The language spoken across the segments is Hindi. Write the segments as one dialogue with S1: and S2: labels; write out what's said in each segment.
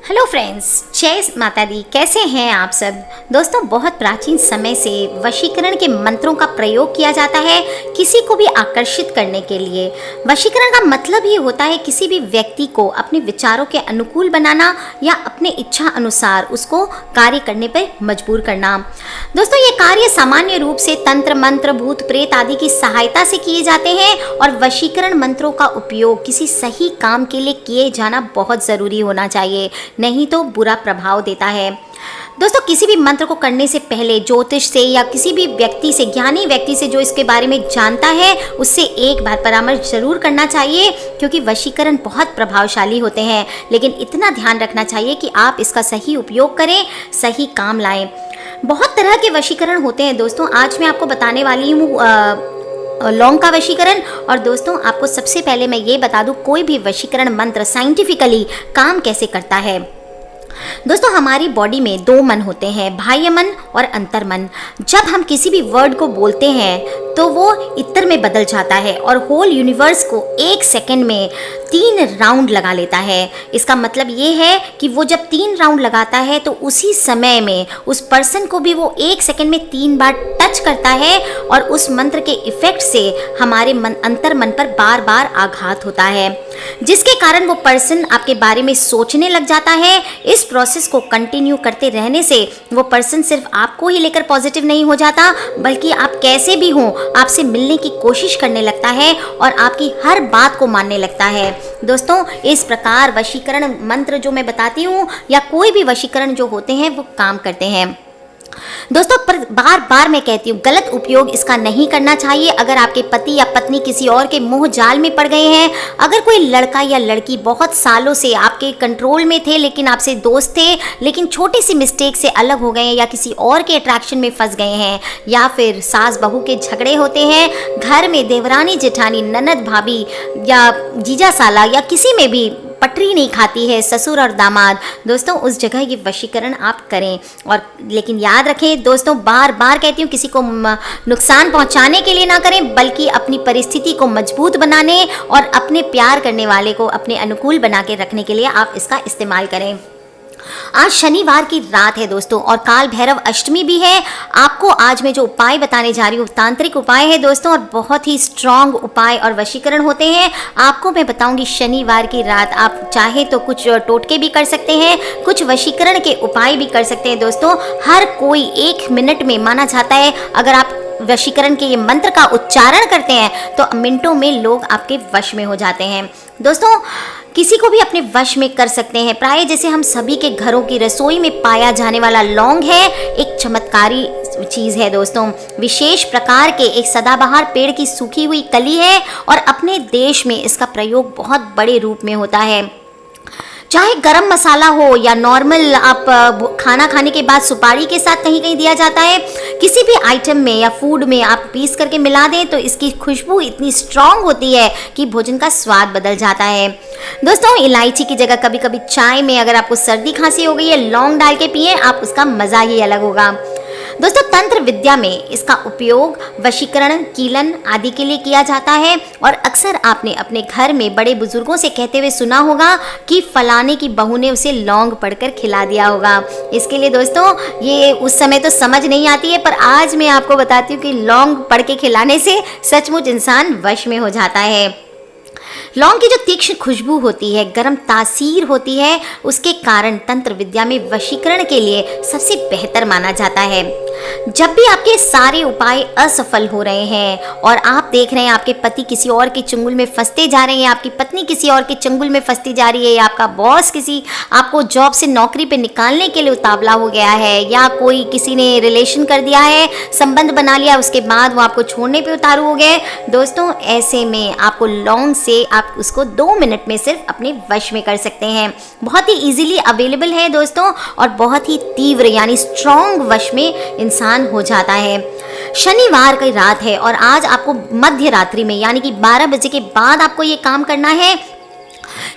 S1: हेलो फ्रेंड्स, जय माता दी। कैसे हैं आप सब दोस्तों। बहुत प्राचीन समय से वशीकरण के मंत्रों का प्रयोग किया जाता है किसी को भी आकर्षित करने के लिए। वशीकरण का मतलब ही होता है किसी भी व्यक्ति को अपने विचारों के अनुकूल बनाना या अपने इच्छा अनुसार उसको कार्य करने पर मजबूर करना। दोस्तों, ये कार्य सामान्य रूप से तंत्र मंत्र भूत प्रेत आदि की सहायता से किए जाते हैं और वशीकरण मंत्रों का उपयोग किसी सही काम के लिए किए जाना बहुत ज़रूरी होना चाहिए, नहीं तो बुरा प्रभाव देता है। दोस्तों, किसी भी मंत्र को करने से पहले ज्योतिष से या किसी भी व्यक्ति से, ज्ञानी व्यक्ति से जो इसके बारे में जानता है, उससे एक बार परामर्श जरूर करना चाहिए, क्योंकि वशीकरण बहुत प्रभावशाली होते हैं। लेकिन इतना ध्यान रखना चाहिए कि आप इसका सही उपयोग करें, सही काम लाएं। बहुत तरह के वशीकरण होते हैं दोस्तों। आज मैं आपको बताने वाली हूँ लौंग का वशीकरण। और दोस्तों, आपको सबसे पहले मैं ये बता दूं, कोई भी वशीकरण मंत्र साइंटिफिकली काम कैसे करता है। दोस्तों, हमारी बॉडी में दो मन होते हैं, बाह्य मन और अंतर मन। जब हम किसी भी वर्ड को बोलते हैं तो वो इत्र में बदल जाता है और होल यूनिवर्स को 1 सेकेंड में 3 राउंड लगा लेता है। इसका मतलब ये है कि वो जब 3 राउंड लगाता है तो उसी समय में उस पर्सन को भी वो 1 सेकेंड में 3 बार टच करता है और उस मंत्र के इफेक्ट से हमारे अंतर मन पर बार बार आघात होता है, जिसके कारण वो पर्सन आपके बारे में सोचने लग जाता है। इस प्रोसेस को कंटिन्यू करते रहने से वो पर्सन सिर्फ आपको ही लेकर पॉजिटिव नहीं हो जाता, बल्कि आप कैसे भी हों आपसे मिलने की कोशिश करने लगता है और आपकी हर बात को मानने लगता है। दोस्तों, इस प्रकार वशीकरण मंत्र जो मैं बताती हूँ या कोई भी वशीकरण जो होते हैं वो काम करते हैं। दोस्तों, पर बार बार मैं कहती हूँ, गलत उपयोग इसका नहीं करना चाहिए। अगर आपके पति या पत्नी किसी और के मोह जाल में पड़ गए हैं, अगर कोई लड़का या लड़की बहुत सालों से आपके कंट्रोल में थे लेकिन आपसे दोस्त थे, लेकिन छोटी सी मिस्टेक से अलग हो गए हैं या किसी और के अट्रैक्शन में फंस गए हैं, या फिर सास बहू के झगड़े होते हैं, घर में देवरानी जेठानी ननद भाभी या जीजा साला या किसी में भी पटरी नहीं खाती है, ससुर और दामाद, दोस्तों उस जगह ये वशीकरण आप करें। और लेकिन याद रखें दोस्तों, बार बार कहती हूँ, किसी को नुकसान पहुंचाने के लिए ना करें, बल्कि अपनी परिस्थिति को मजबूत बनाने और अपने प्यार करने वाले को अपने अनुकूल बना के रखने के लिए आप इसका इस्तेमाल करें। आज शनिवार की रात है दोस्तों और काल भैरव अष्टमी भी है। आपको आज मैं जो उपाय बताने जा रही हूँ तांत्रिक उपाय है दोस्तों, और बहुत ही स्ट्रांग उपाय और वशीकरण होते हैं। आपको मैं बताऊंगी शनिवार की रात आप चाहे तो कुछ टोटके भी कर सकते हैं, कुछ वशीकरण के उपाय भी कर सकते हैं। दोस्तों, हर कोई 1 मिनट में माना जाता है, अगर आप वशीकरण के ये मंत्र का उच्चारण करते हैं तो मिनटों में लोग आपके वश में हो जाते हैं। दोस्तों, किसी को भी अपने वश में कर सकते हैं। प्राय जैसे हम सभी के घरों की रसोई में पाया जाने वाला लौंग है, एक चमत्कारी चीज़ है दोस्तों। विशेष प्रकार के एक सदाबहार पेड़ की सूखी हुई कली है और अपने देश में इसका प्रयोग बहुत बड़े रूप में होता है। चाहे गरम मसाला हो या नॉर्मल आप खाना खाने के बाद सुपारी के साथ कहीं कहीं दिया जाता है, किसी भी आइटम में या फूड में आप पीस करके मिला दें तो इसकी खुशबू इतनी स्ट्रांग होती है कि भोजन का स्वाद बदल जाता है। दोस्तों, इलायची की जगह कभी कभी चाय में अगर आपको सर्दी खांसी हो गई है, लौंग डाल के पिए आप, उसका मज़ा ही अलग होगा। दोस्तों, तंत्र विद्या में इसका उपयोग वशीकरण, कीलन आदि के लिए किया जाता है और अक्सर आपने अपने घर में बड़े बुजुर्गों से कहते हुए सुना होगा कि फलाने की बहू ने उसे लौंग पढ़कर खिला दिया होगा। इसके लिए दोस्तों, ये उस समय तो समझ नहीं आती है, पर आज मैं आपको बताती हूँ कि लौंग पढ़ के खिलाने से सचमुच इंसान वश में हो जाता है। लौंग की जो तीक्ष्ण खुशबू होती है, गर्म तासीर होती है, उसके कारण तंत्र विद्या में वशीकरण के लिए सबसे बेहतर माना जाता है। जब भी आपके सारे उपाय असफल हो रहे हैं और आप देख रहे हैं आपके पति किसी और के चंगुल में फंसते जा रहे हैं, आपकी पत्नी किसी और के चंगुल में फंसती जा रही है, या आपका बॉस किसी आपको जॉब से नौकरी पे निकालने के लिए उतावला हो गया है, या कोई किसी ने रिलेशन कर दिया है, संबंध बना लिया, उसके बाद वो आपको छोड़ने पे उतारू हो गए, दोस्तों ऐसे में आपको लौंग से आप उसको 2 मिनट में सिर्फ अपने वश में कर सकते हैं। बहुत ही इजीली अवेलेबल है दोस्तों और बहुत ही तीव्र यानी स्ट्रॉन्ग वश में इंसान हो जाता है। शनिवार की रात है और आज आपको मध्य रात्रि में यानी कि 12 बजे के बाद आपको ये काम करना है।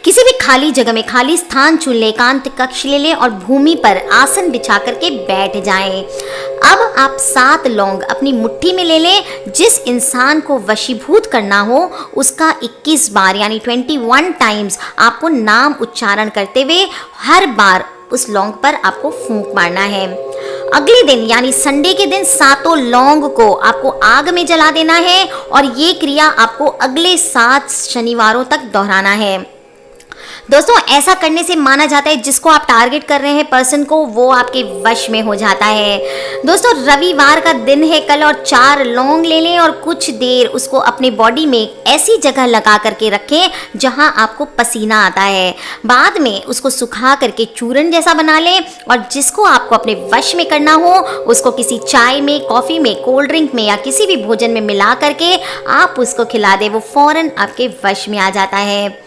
S1: किसी भी खाली जगह में खाली स्थान चुन ले, एकांत कक्ष ले लें और भूमि पर आसन बिछा करके बैठ जाएं। अब आप 7 लौंग अपनी मुट्ठी में ले लें। जिस इंसान को वशीभूत करना हो उसका 21 बार यानी 21 टाइम्स आपको नाम उच्चारण करते हुए हर बार उस लौंग पर आपको फूंक मारना है। अगले दिन यानी संडे के दिन 7 लौंग को आपको आग में जला देना है और ये क्रिया आपको अगले 7 शनिवारों तक दोहराना है। दोस्तों ऐसा करने से माना जाता है जिसको आप टारगेट कर रहे हैं पर्सन को, वो आपके वश में हो जाता है। दोस्तों रविवार का दिन है कल, और 4 लौंग ले लें और कुछ देर उसको अपने बॉडी में ऐसी जगह लगा करके रखें जहां आपको पसीना आता है। बाद में उसको सुखा करके चूरन जैसा बना लें और जिसको आपको अपने वश में करना हो उसको किसी चाय में, कॉफ़ी में, कोल्ड ड्रिंक में या किसी भी भोजन में मिला करके आप उसको खिला दें, वो फ़ौरन आपके वश में आ जाता है।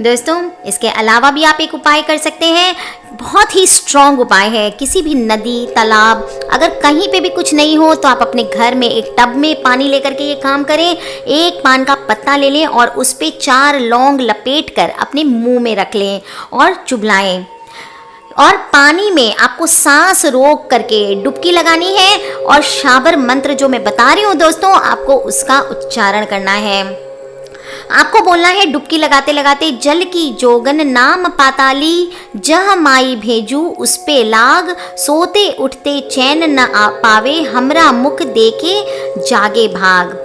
S1: दोस्तों इसके अलावा भी आप एक उपाय कर सकते हैं, बहुत ही स्ट्रॉन्ग उपाय है। किसी भी नदी, तालाब, अगर कहीं पे भी कुछ नहीं हो तो आप अपने घर में एक टब में पानी लेकर के ये काम करें। एक पान का पत्ता ले लें और उस पे 4 लौंग लपेट कर अपने मुंह में रख लें और चुभलाएं। और पानी में आपको सांस रोक करके डुबकी लगानी है और शाबर मंत्र जो मैं बता रही हूँ दोस्तों, आपको उसका उच्चारण करना है। आपको बोलना है डुबकी लगाते लगाते, जल की जोगन नाम पाताली, जह माई भेजू उस पे लाग, सोते उठते चैन न आ पावे, हमरा मुख देखे जागे भाग।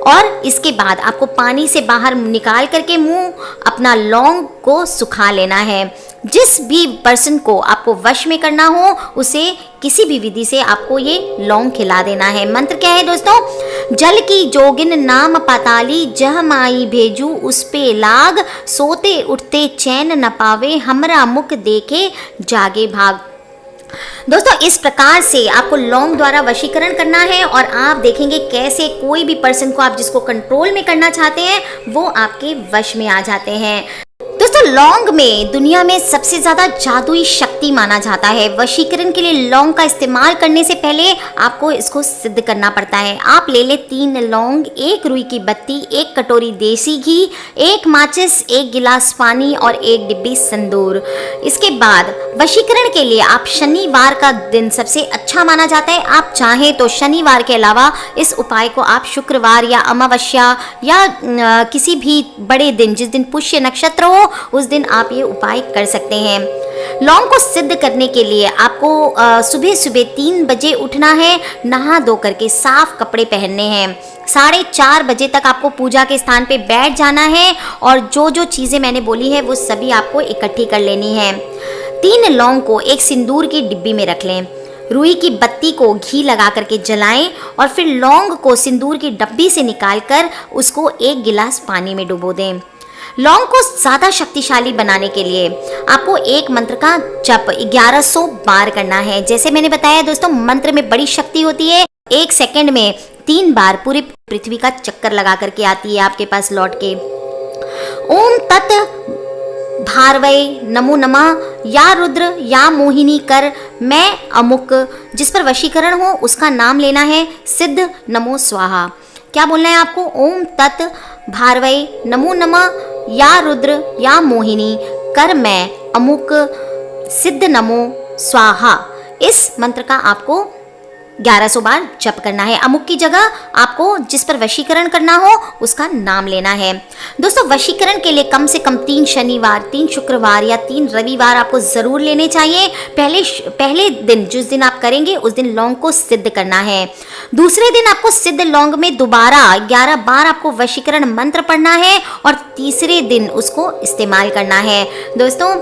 S1: और इसके बाद आपको पानी से बाहर निकाल करके मुंह अपना लौंग को सुखा लेना है। जिस भी पर्सन को आपको वश में करना हो उसे किसी भी विधि से आपको ये लौंग खिला देना है। मंत्र क्या है दोस्तों? जल की जोगिन नाम पाताली, जह माई भेजू उस पे लाग, सोते उठते चैन न पावे, हमरा मुख देखे जागे भाग। दोस्तों इस प्रकार से आपको लौंग द्वारा वशीकरण करना है और आप देखेंगे कैसे कोई भी पर्सन को आप जिसको कंट्रोल में करना चाहते हैं वो आपके वश में आ जाते हैं। दोस्तों लौंग में दुनिया में सबसे ज़्यादा जादुई शक्ति माना जाता है। वशीकरण के लिए लौंग का इस्तेमाल करने से पहले आपको इसको सिद्ध करना पड़ता है। आप ले लें 3 लौंग, 1 रुई की बत्ती, 1 कटोरी देसी घी, 1 माचिस, 1 गिलास पानी और 1 डिब्बी सिंदूर। इसके बाद वशीकरण के लिए आप शनिवार का दिन सबसे अच्छा माना जाता है। आप चाहें तो शनिवार के अलावा इस उपाय को आप शुक्रवार या अमावस्या या किसी भी बड़े दिन, जिस दिन पुष्य नक्षत्र हो उस दिन आप ये उपाय कर सकते हैं। लौंग को सिद्ध करने के लिए आपको सुबह सुबह 3 बजे उठना है, नहा धो करके साफ कपड़े पहनने हैं। 4:30 बजे तक आपको पूजा के स्थान पे बैठ जाना है और जो जो चीज़ें मैंने बोली है वो सभी आपको इकट्ठी कर लेनी है। 3 लौंग को एक सिंदूर की डिब्बी में रख लें। रुई की बत्ती को घी लगा करके जलाएं और फिर लौंग को सिंदूर की डब्बी से निकालकर उसको 1 गिलास पानी में डुबो दें। लौंग को ज़्यादा शक्तिशाली बनाने के लिए आपको एक मंत्र का जप 1100 बार करना है। जैसे मैंने बताया दोस्तों, मंत्र में बड़ी शक्ति होती है। 1 सेकंड में 3 बार पूरी पृथ्वी का चक्कर लगा करके आती है आपके पास लौट के। ओम तत् भारवै नमो नमः, या रुद्र या मोहिनी कर मैं अमुक। जिस पर वशीकरण हो उसका नाम लेना है। सिद्ध नमो स्वाहा। क्या बोलना है आपको? ओम तत् भारवै नमो नमः, या रुद्र या मोहिनी कर मैं अमुक, सिद्ध नमो स्वाहा। इस मंत्र का आपको 1100 बार जप करना है। अमुक की जगह आपको जिस पर वशीकरण करना हो उसका नाम लेना है। दोस्तों वशीकरण के लिए कम से कम 3 शनिवार, 3 शुक्रवार या 3 रविवार आपको ज़रूर लेने चाहिए। पहले दिन जिस दिन आप करेंगे उस दिन लौंग को सिद्ध करना है। दूसरे दिन आपको सिद्ध लौंग में दोबारा 11 बार आपको वशीकरण मंत्र पढ़ना है और तीसरे दिन उसको इस्तेमाल करना है। दोस्तों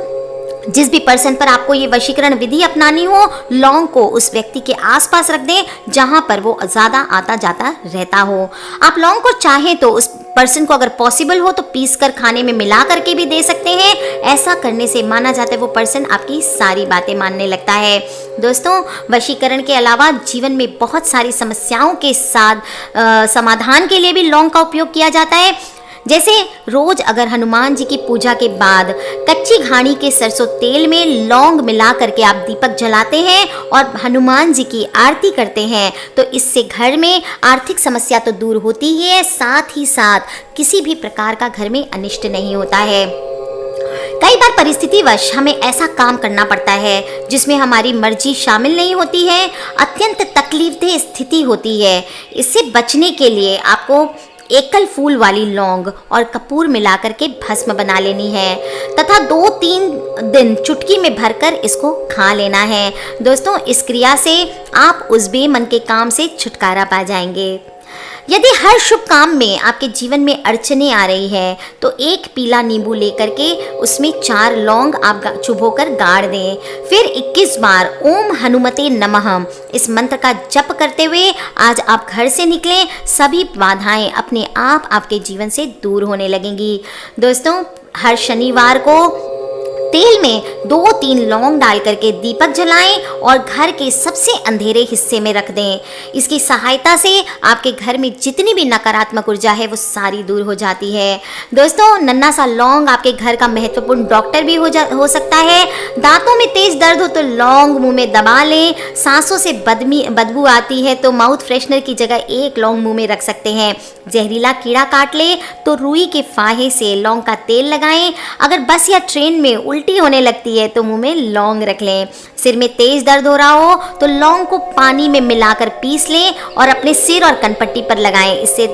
S1: जिस भी पर्सन पर आपको ये वशीकरण विधि अपनानी हो, लौंग को उस व्यक्ति के आसपास रख दें जहां पर वो ज़्यादा आता जाता रहता हो। आप लौंग को चाहें तो उस पर्सन को अगर पॉसिबल हो तो पीस कर खाने में मिला करके भी दे सकते हैं। ऐसा करने से माना जाता है वो पर्सन आपकी सारी बातें मानने लगता है। दोस्तों वशीकरण के अलावा जीवन में बहुत सारी समस्याओं के साथ समाधान के लिए भी लौंग का उपयोग किया जाता है। जैसे रोज अगर हनुमान जी की पूजा के बाद कच्ची घानी के सरसों तेल में लौंग मिला करके आप दीपक जलाते हैं और हनुमान जी की आरती करते हैं तो इससे घर में आर्थिक समस्या तो दूर होती ही है, साथ ही साथ किसी भी प्रकार का घर में अनिष्ट नहीं होता है। कई बार परिस्थितिवश हमें ऐसा काम करना पड़ता है जिसमें हमारी मर्जी शामिल नहीं होती है, अत्यंत तकलीफदेह स्थिति होती है। इससे बचने के लिए आपको एकल फूल वाली लौंग और कपूर मिलाकर के भस्म बना लेनी है तथा 2-3 दिन चुटकी में भरकर इसको खा लेना है। दोस्तों, इस क्रिया से आप उस बेमन के काम से छुटकारा पा जाएंगे। यदि हर शुभ काम में आपके जीवन में अड़चने आ रही है तो एक पीला नींबू लेकर के उसमें 4 लौंग आप चुभोकर गाड़ दें। फिर 21 बार ओम हनुमते नमः इस मंत्र का जप करते हुए आज आप घर से निकलें, सभी बाधाएं अपने आप आपके जीवन से दूर होने लगेंगी। दोस्तों, हर शनिवार को तेल में 2-3 लौंग डाल करके दीपक जलाएं और घर के सबसे अंधेरे हिस्से में रख दें। इसकी सहायता से आपके घर में जितनी भी नकारात्मक ऊर्जा है वो सारी दूर हो जाती है। दोस्तों, नन्हा सा लौंग आपके घर का महत्वपूर्ण डॉक्टर भी हो सकता है। दांतों में तेज दर्द हो तो लौंग मुंह में दबा लें। सांसों से बदबू आती है तो माउथ फ्रेशनर की जगह 1 लौंग मुंह में रख सकते हैं। जहरीला कीड़ा काट ले तो रुई के फाहे से लौंग का तेल लगाएं। अगर बस या ट्रेन में उल्टी होने लगती है तो मुंह में लौंग रख लें। सिर में तेज दर्द हो रहा हो तो लौंग को पानी में मिलाकर पीस लें और अपने सिर और कनपट्टी पर लगाएं। इससे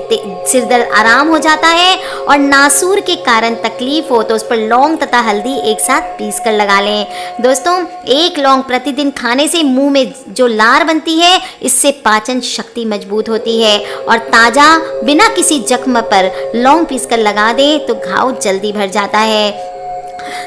S1: सिर दर्द आराम हो जाता है। और नासूर के कारण तकलीफ हो तो उस पर लौंग तथा हल्दी एक साथ पीस कर लगा लें। दोस्तों, 1 लौंग प्रतिदिन खाने से मुंह में जो लार बनती है इससे पाचन शक्ति मजबूत होती है। और ताज़ा बिना किसी जख्म पर लौंग पीस कर लगा दें तो घाव जल्दी भर जाता है।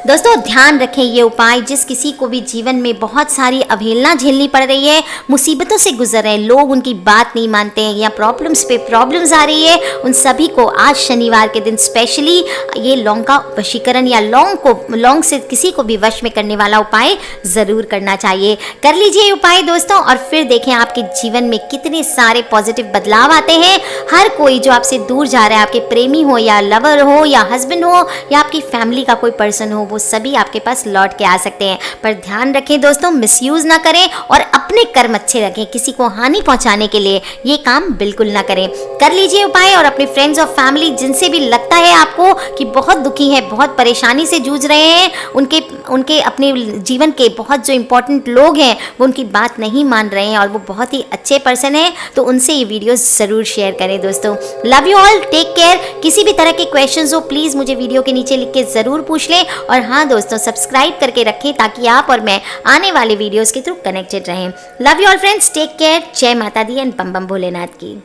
S1: दोस्तों, ध्यान रखें ये उपाय जिस किसी को भी जीवन में बहुत सारी अवहेलना झेलनी पड़ रही है, मुसीबतों से गुजर रहे हैं, लोग उनकी बात नहीं मानते हैं या प्रॉब्लम्स पे प्रॉब्लम्स आ रही है, उन सभी को आज शनिवार के दिन स्पेशली ये लौंग का वशीकरण या लौंग से किसी को भी वश में करने वाला उपाय ज़रूर करना चाहिए। कर लीजिए उपाय दोस्तों और फिर देखें आपके जीवन में कितने सारे पॉजिटिव बदलाव आते हैं। हर कोई जो आपसे दूर जा रहा है, आपके प्रेमी हो या लवर हो या हस्बैंड हो या आपकी फैमिली का कोई पर्सन हो, वो सभी आपके पास लौट के आ सकते हैं। पर ध्यान रखें दोस्तों, मिसयूज ना करें और अपने कर्म अच्छे रखें। किसी को हानि पहुंचाने के लिए ये काम बिल्कुल ना करें। कर लीजिए उपाय और अपने फ्रेंड्स और फैमिली जिनसे भी लगता है आपको कि बहुत दुखी है, बहुत परेशानी से जूझ रहे हैं, उनके अपने जीवन के बहुत जो इंपॉर्टेंट लोग हैं वो उनकी बात नहीं मान रहे हैं और वो बहुत ही अच्छे पर्सन हैं, तो उनसे ये वीडियो ज़रूर शेयर करें दोस्तों। Love you all, take care. किसी भी तरह के क्वेश्चंस हो प्लीज़ मुझे वीडियो के नीचे लिख के ज़रूर पूछ लें। और हाँ दोस्तों, सब्सक्राइब करके रखें ताकि आप और मैं आने वाले वीडियोस के थ्रू कनेक्टेड रहें। Love you all friends, take care. जय माता दी एंड बम बम भोलेनाथ की।